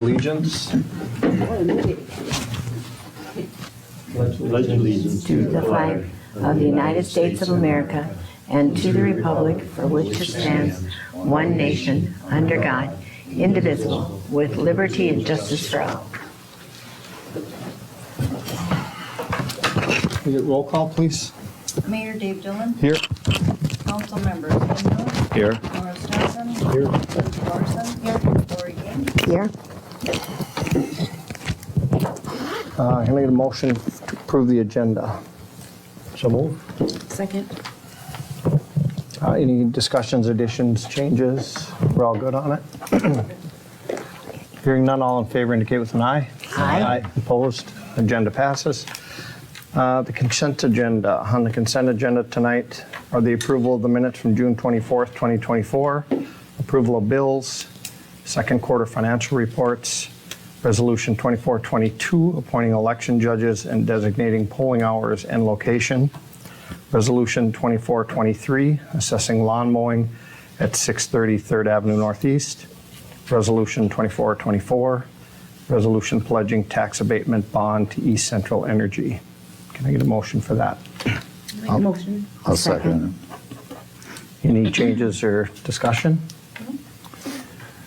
Allegiance. Pledge allegiance to the flag of the United States of America and to the republic for which it stands, one nation, under God, indivisible, with liberty and justice for all. Can we get roll call, please? Mayor Dave Dillon. Here. Council members Kendall. Here. Morris Johnson. Here. Lindsee Larson. Here. Laurie Ging. Here. Can I get a motion to approve the agenda? So move. Second. Any discussions, additions, changes? We're all good on it? Hearing none, all in favor indicate with an eye. Aye. Opposed? Agenda passes. The consent agenda. On the consent agenda tonight are the approval of the minutes from June 24th, 2024, approval of bills, second quarter financial reports, Resolution 2422, appointing election judges and designating polling hours and location, Resolution 2423, assessing lawn mowing at 630 3rd Avenue Northeast, Resolution 2424, resolution pledging tax abatement bond to East Central Energy. Can I get a motion for that? Make a motion. I'll second it. Any changes or discussion?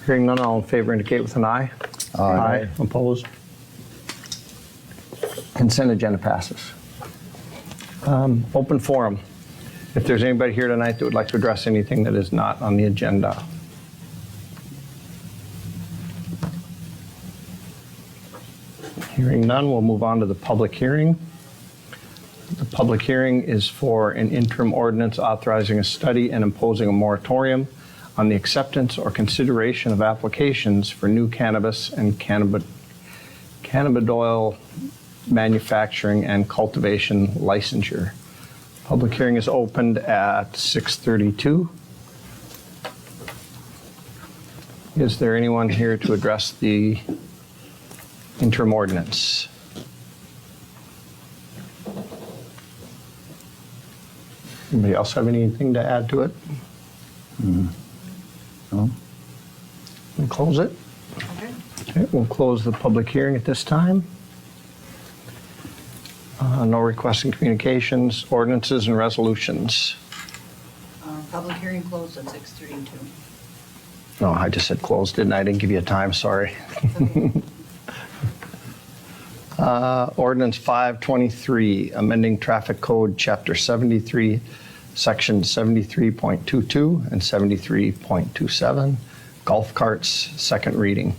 Hearing none, all in favor indicate with an eye. Aye. Opposed? Consent agenda passes. Open forum. If there's anybody here tonight that would like to address anything that is not on the agenda. Hearing none, we'll move on to the public hearing. The public hearing is for an interim ordinance authorizing a study and imposing a moratorium on the acceptance or consideration of applications for new cannabis and cannabidiol manufacturing and cultivation licensure. Public hearing is opened at 6:32. Is there anyone here to address the interim ordinance? Anybody else have anything to add to it? No? We'll close it. Okay, we'll close the public hearing at this time. No requests and communications, ordinances and resolutions. Public hearing closed at 6:32. No, I just said closed, didn't I? I didn't give you a time, sorry. Ordinance 523, amending traffic code chapter 73, section 73.22 and 73.27, golf carts, second reading.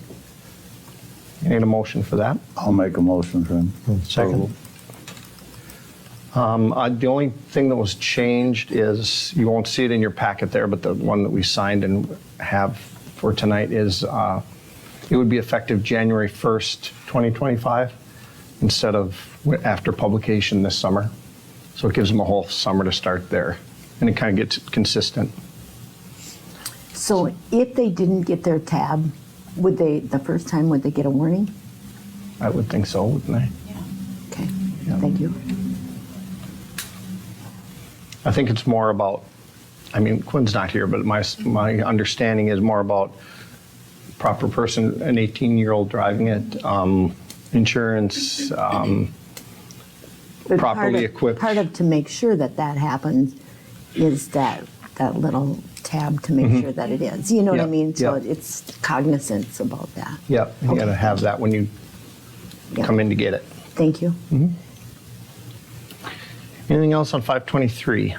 You need a motion for that? I'll make a motion for him. Second. The only thing that was changed is, you won't see it in your packet there, but the one that we signed and have for tonight is, it would be effective January 1st, 2025, instead of after publication this summer. So it gives them a whole summer to start there, and it kind of gets consistent. So if they didn't get their tab, would they, the first time, would they get a warning? I would think so, wouldn't I? Okay, Yeah. thank you. I think it's more about, I mean, Quinn's not here, but my understanding is more about proper person, an 18-year-old driving it, insurance, But properly equipped. Part of to make sure that that happens is that little tab to make sure that it is. You know what I Yeah, mean? So yeah. it's cognizance about that. Yep, you gotta have that when you Yeah. come in to get it. Thank you. Anything else on 523?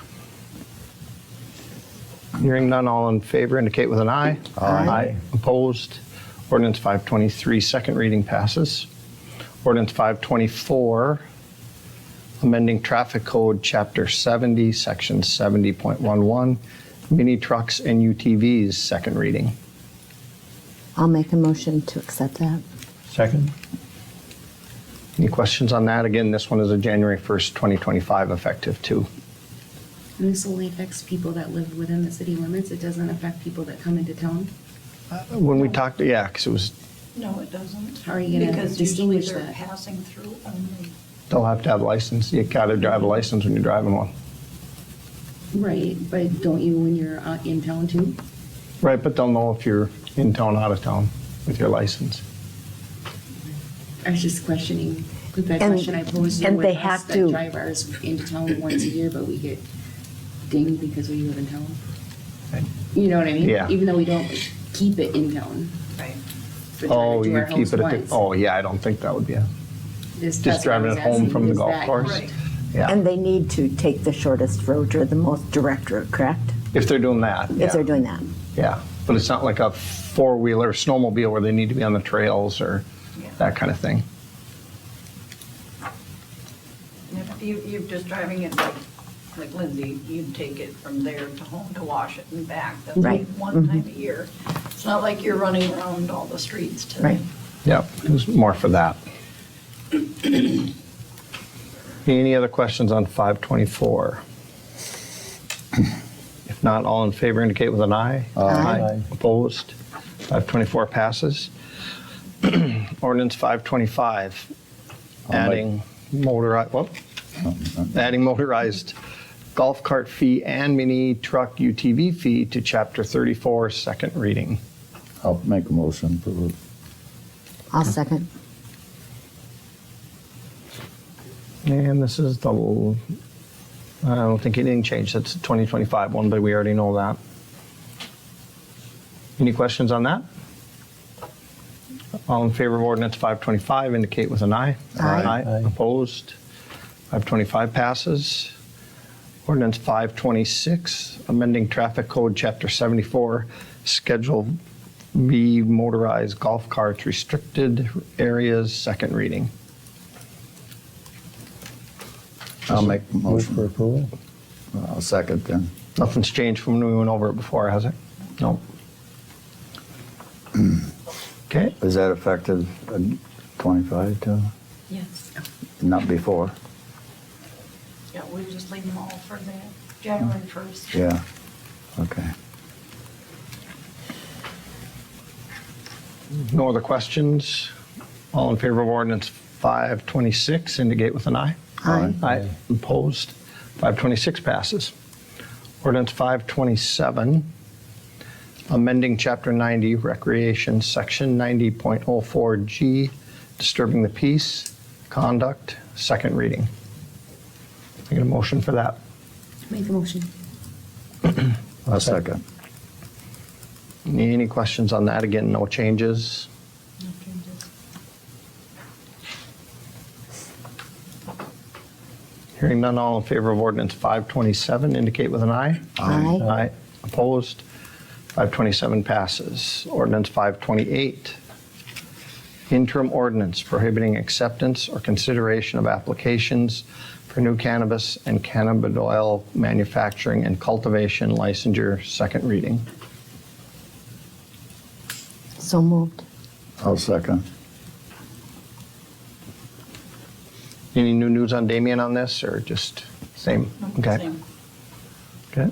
Hearing none, all in favor indicate with an eye. Aye. Opposed? Ordinance 523, second reading passes. Ordinance 524, amending traffic code chapter 70, section 70.11, mini trucks and UTVs, second reading. I'll make a motion to accept that. Second. Any questions on that? Again, this one is a January 1st, 2025 effective too. And this only affects people that live within the city limits. It doesn't affect people that come into town. When we talked, yeah, because it was, No, it doesn't. How are you gonna Because usually distinguish they're that? passing through only. they'll have to have a license. You gotta drive a license when you're driving one. Right, but don't you when you're in town too? Right, but they'll know if you're in town, out of town with your license. I was just questioning with that And- question I posed. and with they us have that to- drive ours into town once a year, but we get dinged because we live in town. You know what I mean? Yeah. Even though we don't keep it in town. Right. but drive Oh, to you our keep house it at once. the, oh, yeah, I don't think that would be a, This- just that's what I driving was it home asking, from the is golf that course. Right. Yeah, And they need to take the shortest route or the most direct route, correct? if they're doing that, If yeah. they're doing that. Yeah, but it's not like a four-wheeler snowmobile where they need to be on the trails or Yeah. that kind of thing. And if you're just driving it like Lindsay, you'd take it from there to home to wash it and back. That's Right. like one time a year. It's not like you're running around all the streets to. Right. Yeah, it was more for that. Any other questions on 524? If not, all in favor indicate with an eye. Aye. Opposed? 524 passes. Ordinance 525, adding motorized, what? Adding motorized golf cart fee and mini truck UTV fee to Chapter 34, second reading. I'll make a motion for it. I'll second. And this is the, I don't think anything changed. It's a 2025 one, but we already know that. Any questions on that? All in favor of ordinance 525 indicate with an eye. Aye. Aye. Opposed? 525 passes. Ordinance 526, amending traffic code chapter 74, schedule B motorized golf carts restricted areas, second reading. I'll make a Move for motion. approval? I'll second then. Nothing's changed from when we went over it before, has it? No. Okay, Is that effective 25 too? Yes. Not before? Yeah, we just leave them all for the January 1st. Yeah, okay. no other questions? All in favor of ordinance 526 indicate with an eye. Aye. Aye. Opposed? 526 passes. Ordinance 527, amending Chapter 90, Recreation, Section 90.04G, disturbing the peace, conduct, second reading. I get a motion for that. Make a motion. I'll second. Any questions on that? Again, no changes. No changes. Hearing none, all in favor of ordinance 527 indicate with an eye. Aye. Aye. Opposed? 527 passes. Ordinance 528, interim ordinance prohibiting acceptance or consideration of applications for new cannabis and cannabidiol manufacturing and cultivation licensure, second reading. So moved. I'll second. Any new news on Damien on this, or just same? No, Okay. same. Okay.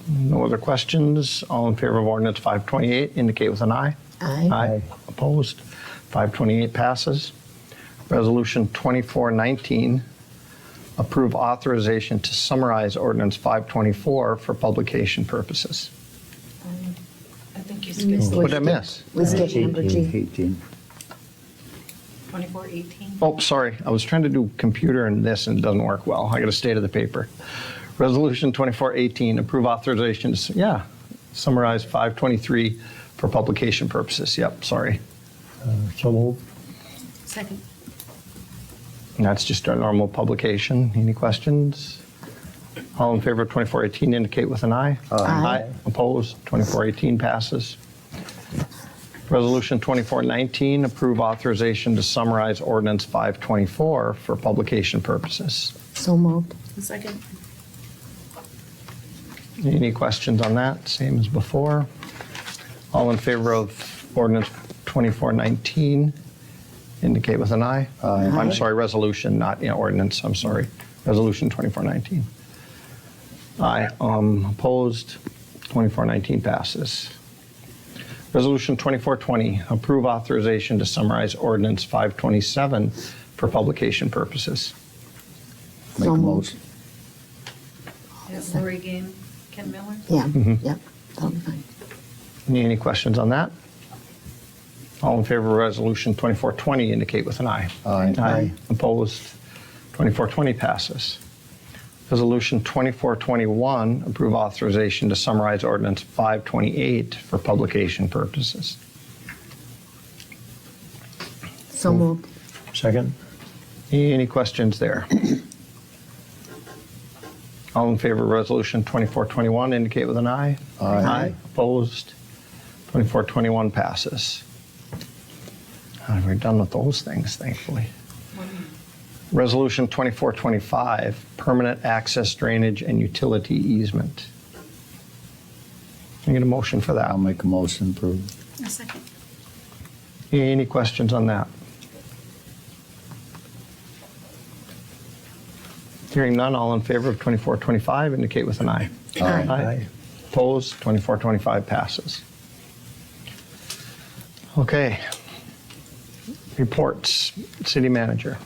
No other questions? All in favor of ordinance 528 indicate with an eye. Aye. Aye. Opposed? 528 passes. Resolution 2419, approve authorization to summarize ordinance 524 for publication purposes. I think you missed skipped What did I miss? We skipped number G. 18. 2418. Oh, sorry. I was trying to do computer and this and it doesn't work well. I got to stay to the paper. Resolution 2418, approve authorization to, summarize 523 for publication purposes. Yep, sorry. So moved. Second. And that's just our normal publication. Any questions? All in favor of 2418 indicate with an eye. Aye. Opposed? 2418 passes. Resolution 2419, approve authorization to summarize ordinance 524 for publication purposes. So moved. Second. Any questions on that? Same as before. All in favor of ordinance 2419 indicate with an eye. Aye. I'm sorry, resolution, not ordinance. I'm sorry. Resolution 2419. Aye. Opposed? 2419 passes. Resolution 2420, approve authorization to summarize ordinance 527 for publication purposes. Make So a moved. motion. Is Laurie game Ken Miller? Yeah, yep, that'll be fine. Any questions on that? All in favor of Resolution 2420 indicate with an eye. Aye. Aye. Opposed? 2420 passes. Resolution 2421, approve authorization to summarize Ordinance 528 for publication purposes. So moved. Second? Any questions there? All in favor of Resolution 2421 indicate with an eye. Aye. Opposed? 2421 passes. We're done with those things, thankfully. Resolution 2425, permanent access drainage and utility easement. Can I get a motion for I'll that? make a motion, approve. A second. Any questions on that? Hearing none, all in favor of 2425 indicate with an eye. Aye. Opposed? 2425 passes. Okay. Reports, city manager.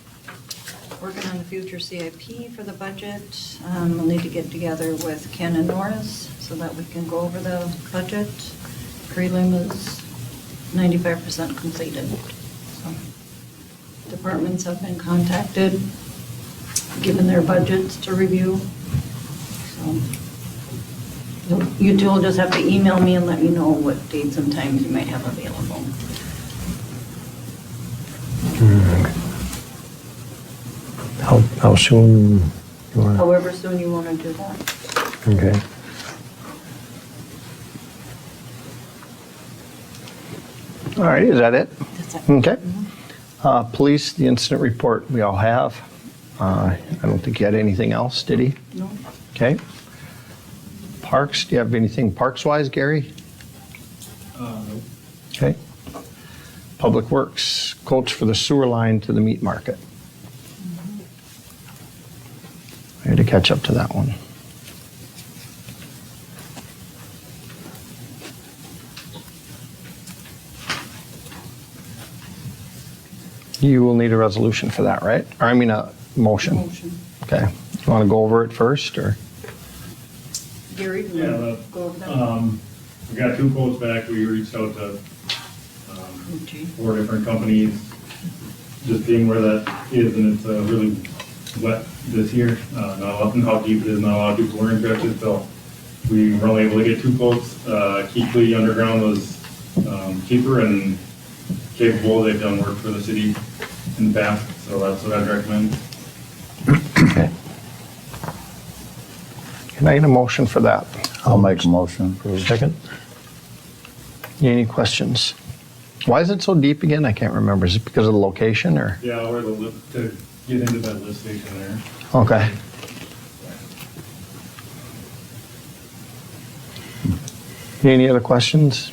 Working on the future CIP for the budget. We'll need to get together with Ken and Norris so that we can go over the budget. Prelim is 95% completed. So departments have been contacted, given their budgets to review. So you two will just have to email me and let me know what dates and times you might have available. How soon you want? However soon you want to do that. Okay. All right, is that it? That's it. Okay. Police, the incident report we all have. I don't think you had anything else, did he? No? Okay. Parks, do you have anything parks-wise, Gary? Nope. Okay. Public Works, quotes for the sewer line to the meat market. I had to catch up to that one. You will need a resolution for that, right? Or I mean a motion. Motion. Okay. You want to go over it first, or? Gary, do you Yeah, want to go over that? we got 2 quotes back. We reached out to Okay. 4 different companies, just being where that is, and it's really wet this year. Not a lot, how deep it is, not a lot of people were interested, so we were only able to get 2 quotes. Keithley Underground was cheaper and capable. They've done work for the city in the past, so that's what I'd recommend. Okay. Can I get a motion for that? I'll make a motion, approve. Second? Any questions? Why is it so deep again? I can't remember. Is it because of the location, or? Yeah, where the lift, to get into that lift station there. Okay. Any other questions?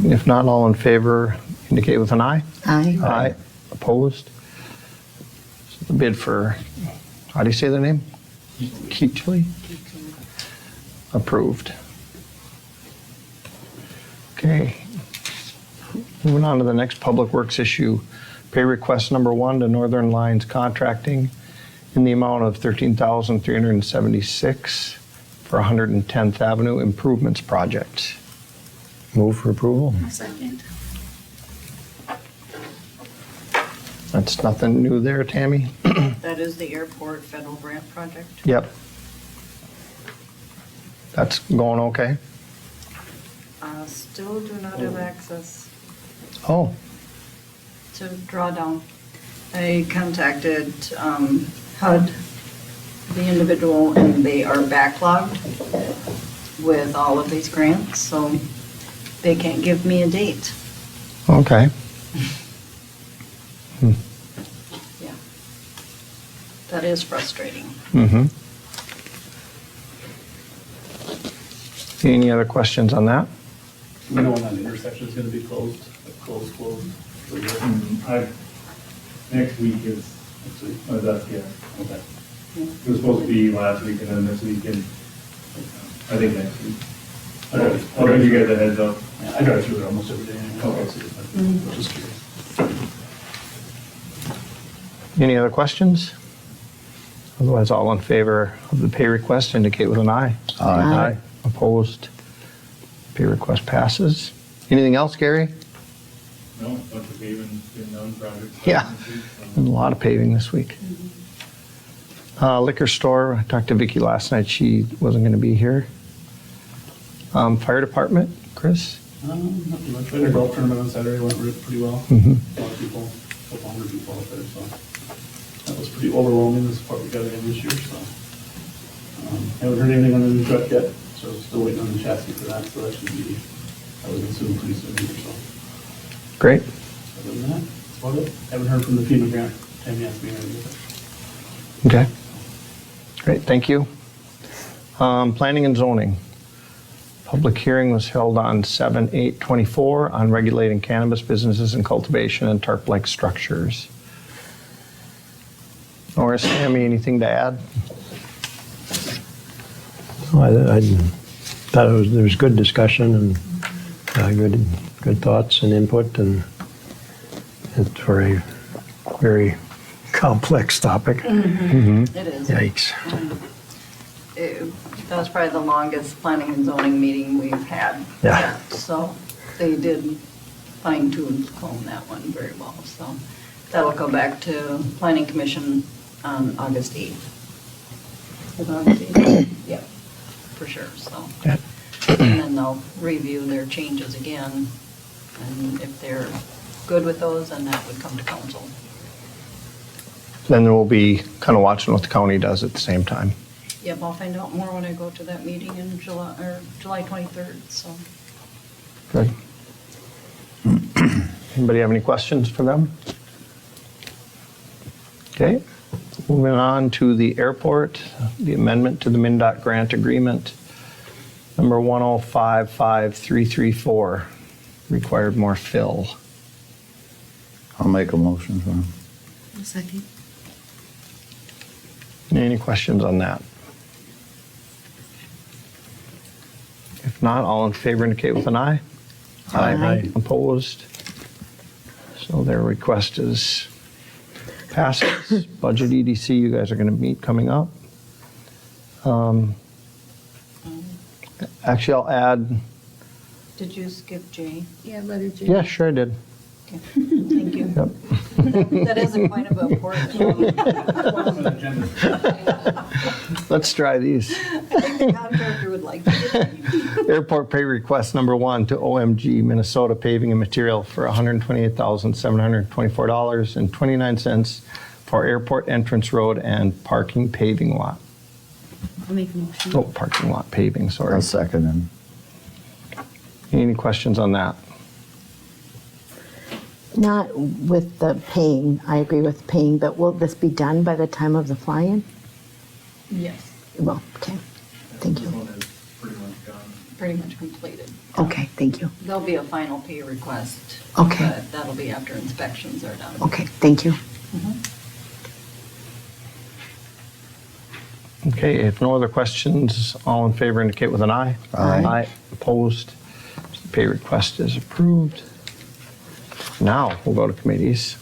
If not, all in favor indicate with an eye. Aye. Aye. Opposed? So the bid for, how do you say the name? Keachley? Approved. Okay. Moving on to the next Public Works issue. Pay request number 1 to Northern Lines Contracting in the amount of $13,376 for 110th Avenue Improvements Project. Move for approval? A second. That's nothing new there, Tammy? That is the airport federal grant project. Yep. That's going okay? Still do not have access Oh, to draw down. I contacted HUD, the individual, and they are backlogged with all of these grants, so they can't give me a date. okay. Yeah. That is frustrating. Mm-hmm. Any other questions on that? You know when that intersection is gonna be closed, closed for good? Next week is, that's, yeah, okay. It was supposed to be last week and then this weekend, I think next week. I'll give you guys a heads up. Yeah, I drive through there almost every day. Anyway. Okay. I'm just curious. Any other questions? Otherwise, all in favor of the pay request indicate with an eye. Aye. Opposed? Pay request passes. Anything else, Gary? No, bunch of paving, getting done, projects. Yeah. A lot of paving this week. Liquor store, I talked to Vicki last night, she wasn't going to be here. Fire department, Chris? Nothing much. We had a golf tournament on Saturday, went pretty well. Mhm. A lot of people, a couple hundred people out there, so that was pretty overwhelming, the support we got in this year, so. Haven't heard anything on the new truck yet, so still waiting on the chassis for that, so that should be, I would assume pretty soon either, so. Great. Other than that, that's about it. Haven't heard from the FEMA grant, Tammy asked me anything. Okay. Great, thank you. Planning and zoning. Public hearing was held on 7/8/24 on regulating cannabis businesses and cultivation and Tarp-Like structures. Or Sammy, anything to add? I thought there was good discussion and good thoughts and input, and it's for a very complex topic. It is. Yikes. That was probably the longest planning and zoning meeting we've had. Yeah. yet. So they did fine tune comb that one very well. So that'll go back to planning commission on August 8th. Is it August 8th? Yeah, for sure, so. Yeah. And then they'll review their changes again. And if they're good with those, then that would come to council. Then we'll be kind of watching what the county does at the same time. Yep, I'll find out more when I go to that meeting in July 23rd, so. Good. Anybody have any questions for them? Okay, moving on to the airport, the amendment to the MnDOT grant agreement, number 1055334, required more fill. I'll make a motion for him. Second. Any questions on that? If not, all in favor indicate with an eye. Aye. Opposed? So their request is passes. Budget EDC, you guys are going to meet coming up. Actually, I'll add, Did you skip J? Yeah, letter J. yeah, sure I did. Okay, thank you. Yep. That is a point of importance. Let's try these. I think the contractor would like to get Airport pay request number 1 to OMG Minnesota Paving and Material for $128,724.29 for airport entrance road and parking paving lot. I'll make a motion. Oh, parking lot paving, sorry. I'll second him. Any questions on that? Not with the paying, I agree with paying, but will this be done by the time of the fly-in? Yes, Well, okay, thank you. This one is pretty much gone. pretty much completed. Okay, thank you. There'll be a final pay request. Okay. But that'll be after inspections are done. Okay, thank you. Okay, if no other questions, all in favor indicate with an eye. Aye. Aye, opposed. The pay request is approved. Now, we'll go to committees.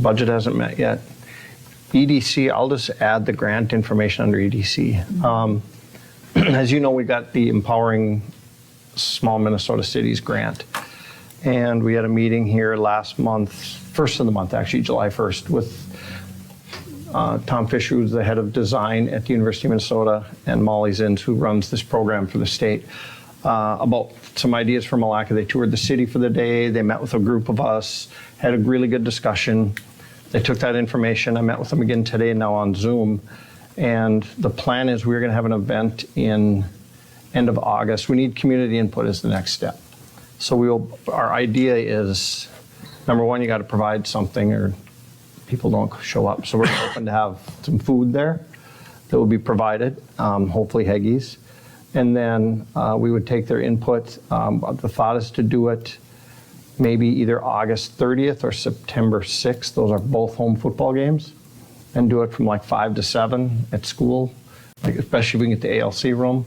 Budget hasn't met yet. EDC, I'll just add the grant information under EDC. As you know, we got the Empowering Small Minnesota Cities grant. And we had a meeting here last month, first of the month, actually, July 1st, with Tom Fisher, who's the head of design at the University of Minnesota, and Molly Zins, who runs this program for the state, about some ideas for Milaca. They toured the city for the day. They met with a group of us, had a really good discussion. They took that information. I met with them again today now on Zoom. And the plan is we're going to have an event in end of August. We need community input as the next step. So our idea is, number one, you got to provide something or people don't show up. So we're hoping to have some food there that will be provided, hopefully Heggies. And then we would take their input. The thought is to do it maybe either August 30th or September 6th. Those are both home football games. And do it from like 5 to 7 at school, like especially if we can get the ALC room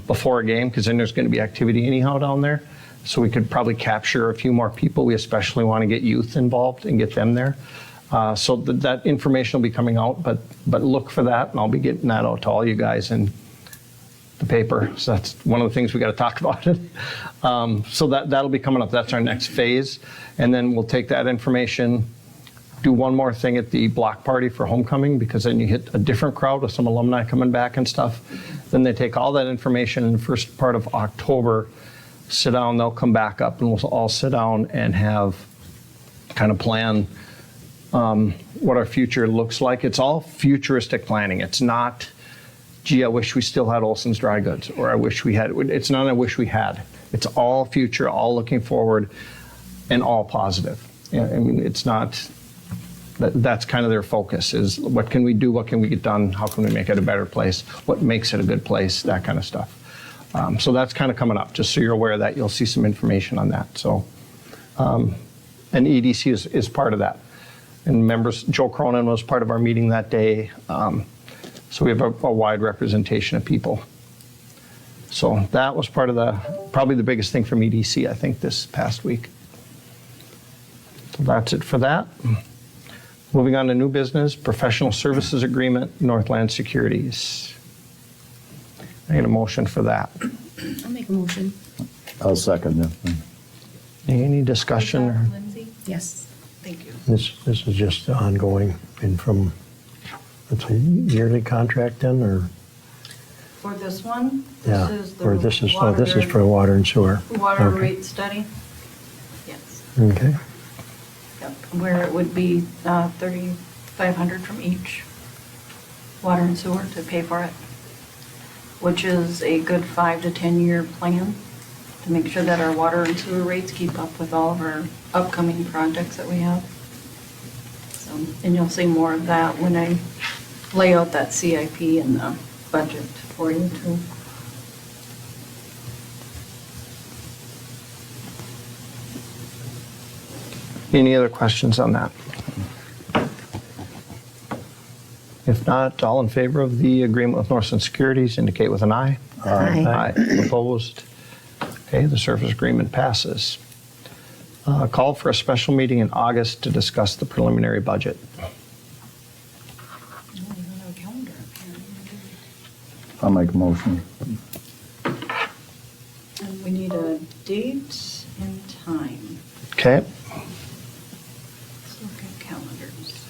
before a game, because then there's going to be activity anyhow down there. So we could probably capture a few more people. We especially want to get youth involved and get them there. So that information will be coming out, but look for that, and I'll be getting that out to all you guys. And the paper. So that's one of the things we got to talk about. So that'll be coming up. That's our next phase. And then we'll take that information, do one more thing at the block party for homecoming, because then you hit a different crowd with some alumni coming back and stuff. Then they take all that information in the first part of October, sit down, they'll come back up, and we'll all sit down and have kind of plan what our future looks like. It's all futuristic planning. It's not, gee, I wish we still had Olson's Dry Goods, or I wish we had. It's not I wish we had. It's all future, all looking forward, and all positive. Yeah, I mean, it's not, that's kind of their focus, is what can we do, what can we get done, how can we make it a better place, what makes it a good place, that kind of stuff. So that's kind of coming up, just so you're aware of that. You'll see some information on that. So, and EDC is part of that. And members, Joe Cronin was part of our meeting that day. So we have a wide representation of people. So that was part of probably the biggest thing from EDC, I think, this past week. So that's it for that. Moving on to new business, professional services agreement, Northland Securities. I need a motion for that. I'll make a motion. I'll second it. Any discussion? Or? Lindsay? Yes. Thank you. This is just ongoing, and from, it's a yearly contract then, or? For this one, Yeah, this is the or this is for water and sewer. water Okay. rate study. Yes. Okay, Yep. Where it would be $3,500 from each water and sewer to pay for it, which is a good 5 to 10 year plan to make sure that our water and sewer rates keep up with all of our upcoming projects that we have. So, and you'll see more of that when I lay out that CIP and the budget for you too. Any other questions on that? If not, all in favor of the agreement with Northland Securities, indicate with an aye. Aye. Opposed? Okay, the service agreement passes. Call for a special meeting in August to discuss the preliminary budget. Oh, we don't have a calendar up here. I'll make a motion. And we need a date and time. Okay, Let's look at calendars.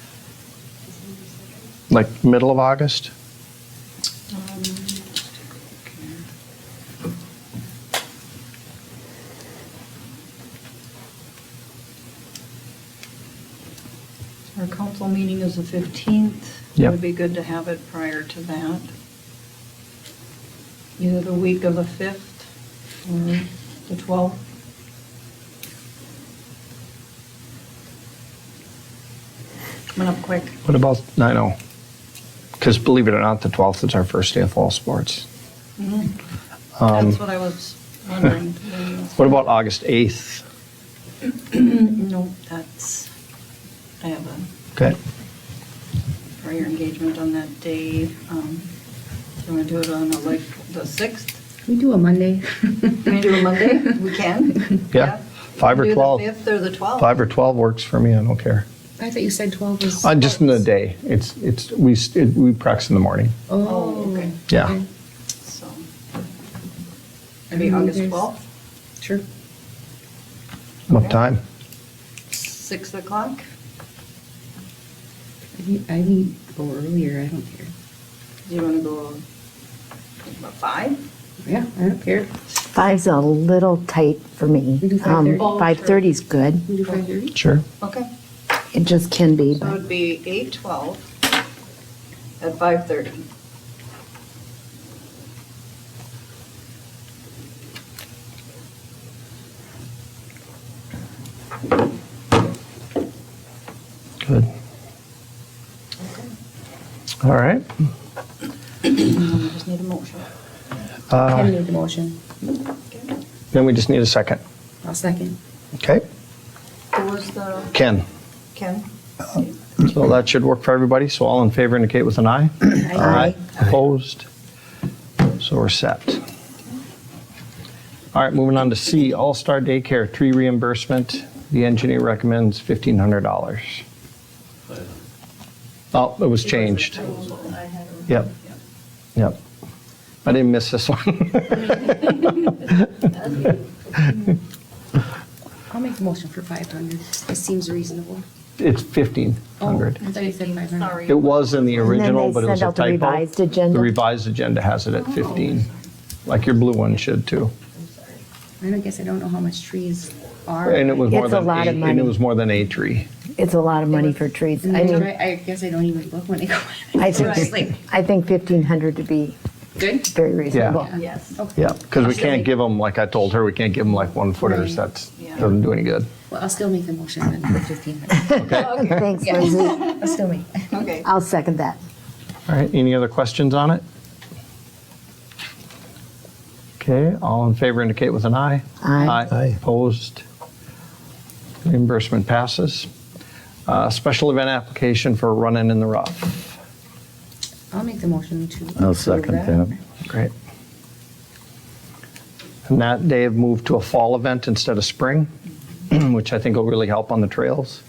like middle of August? Let's take a look here. Our council meeting is the 15th. It Yep. would be good to have it prior to that. Either the week of the 5th or the 12th. Coming up quick. What about, I know, because believe it or not, the 12th is our first day of fall sports. That's what I was wondering. What about August 8th? No, I have a Okay, prior engagement on that day. Do you want to do it on like the 6th? Can we do a Monday? Can we do a Monday? We can. yeah, 5 or 12. Do the 5th or the 12th. 5 or 12 works for me, I don't care. I thought you said 12 was. Just in the day, we practice in the morning, Oh, okay. yeah. Okay. So, maybe August 12th, Sure. What Okay. time? 6 o'clock? I need to go earlier, I don't care. Do you want to go about 5? Yeah, I don't care. 5's a little tight for me. We do 5:30? 5:30 is good. We do 5:30? Sure. Okay. It just can be, So it but would be 8/12 at 5:30. Good. All right. I just need a motion. Ken made the motion. Okay. Then we just need a second. I'll second. Okay, Who was the, Ken. Ken? So that should work for everybody. So all in favor indicate with an aye. Aye. Opposed? So we're set. All right, moving on to C, All-Star Daycare tree reimbursement. The engineer recommends $1,500. Oh, it was changed. Yep, yep. I didn't miss this one. I'll make the motion for 500. It seems reasonable. It's Oh, 1,500. I thought you said 500. Sorry. It was in the original, they but it was sent a out the typo. revised agenda? The revised agenda has it at 15, like your blue one should too. I don't guess I don't know how much trees are. And it was more It's a than lot of and money. it was more than a tree. It's a lot of money for trees. I mean, I guess I don't even look when they go. I Just think, like, I think 1,500 to be good? very reasonable. Yes. Okay. Yeah, because we can't give them, like I told her, we can't give them like 1 footers. Right. That's, Yeah. doesn't do any good. Well, I'll still make the motion then for 1,500. Thanks, Yeah. Lindsay. I'll still make it. Okay. I'll second that. All right, any other questions on it? Okay, all in favor indicate with an eye. Aye. Aye. Opposed? Reimbursement passes. Special event application for Running in the Rough. I'll make the motion to. I'll approve second that. Great. And that they have moved to a fall event instead of spring, which I think will really help on the trails.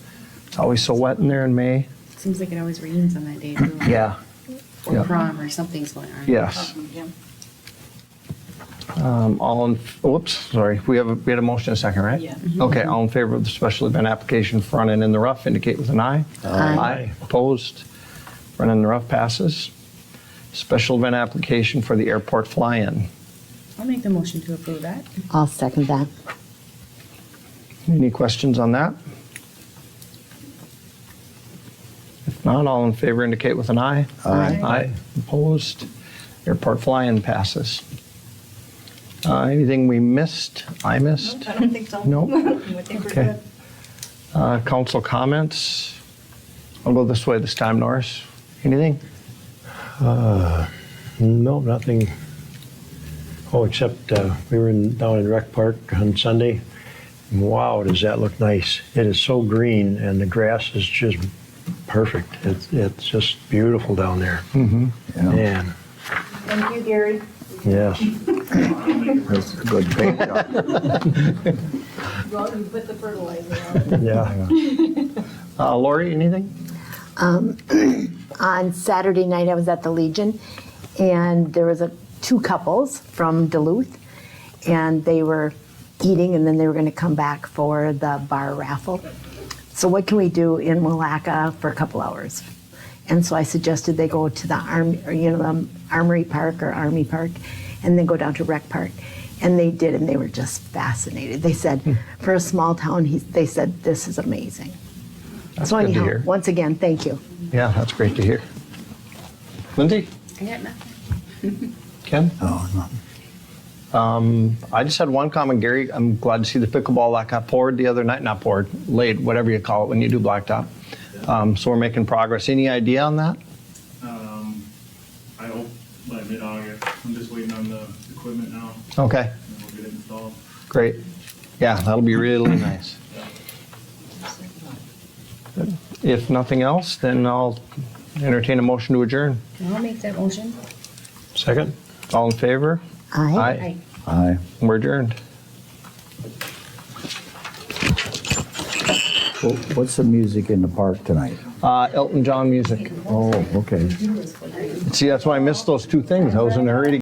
It's always so wet in there in May. Seems like it always rains on that day too. Yeah. Or Yeah. prom or something's going on. Yes. Yeah. All in, whoops, sorry. We had a motion and a second, right? Yeah. Okay, all in favor of the special event application for Running in the Rough indicate with an eye. Aye. Opposed? Running in the Rough passes. Special event application for the airport fly-in. I'll make the motion to approve that. I'll second that. Any questions on that? If not, all in favor indicate with an eye. Aye. Aye. Opposed? Airport fly-in passes. Anything we missed? I missed? I don't think so. No? I think we're Okay. good. Council comments? I'll go this way this time, Norris. Anything? No, nothing. Oh, except we were down in Rec Park on Sunday. Wow, does that look nice. It is so green and the grass is just perfect. It's just beautiful down there. Yeah, Man, Thank you, Gary. yes. that's a good paint job. Well, you put the fertilizer on. Yeah. Laurie, anything? On Saturday night, I was at the Legion, and there was two couples from Duluth, and they were eating, and then they were going to come back for the bar raffle. So what can we do in Milaca for a couple hours? And so I suggested they go to the Armory Park or Army Park, and then go down to Rec Park. And they did, and they were just fascinated. They said, for a small town, they said, this is amazing. That's So good to anyhow, hear. once again, thank you. Yeah, that's great to hear. Lindsay? I got nothing. Ken? Oh, no. I just had one comment, Gary. I'm glad to see the pickleball that got poured the other night. Not poured, laid, whatever you call it when you do blacktop. So we're making progress. Any idea on that? I hope by mid-August. I'm just waiting on the equipment now, Okay, and then we'll get it installed. great. Yeah, that'll be really nice. If nothing else, then I'll entertain a motion to adjourn. I'll make that motion. Second? All in favor? Aye. Aye. We're adjourned. Well, what's the music in the park tonight? Elton John music. Oh, okay. See, that's why I missed those two things. I was in a hurry to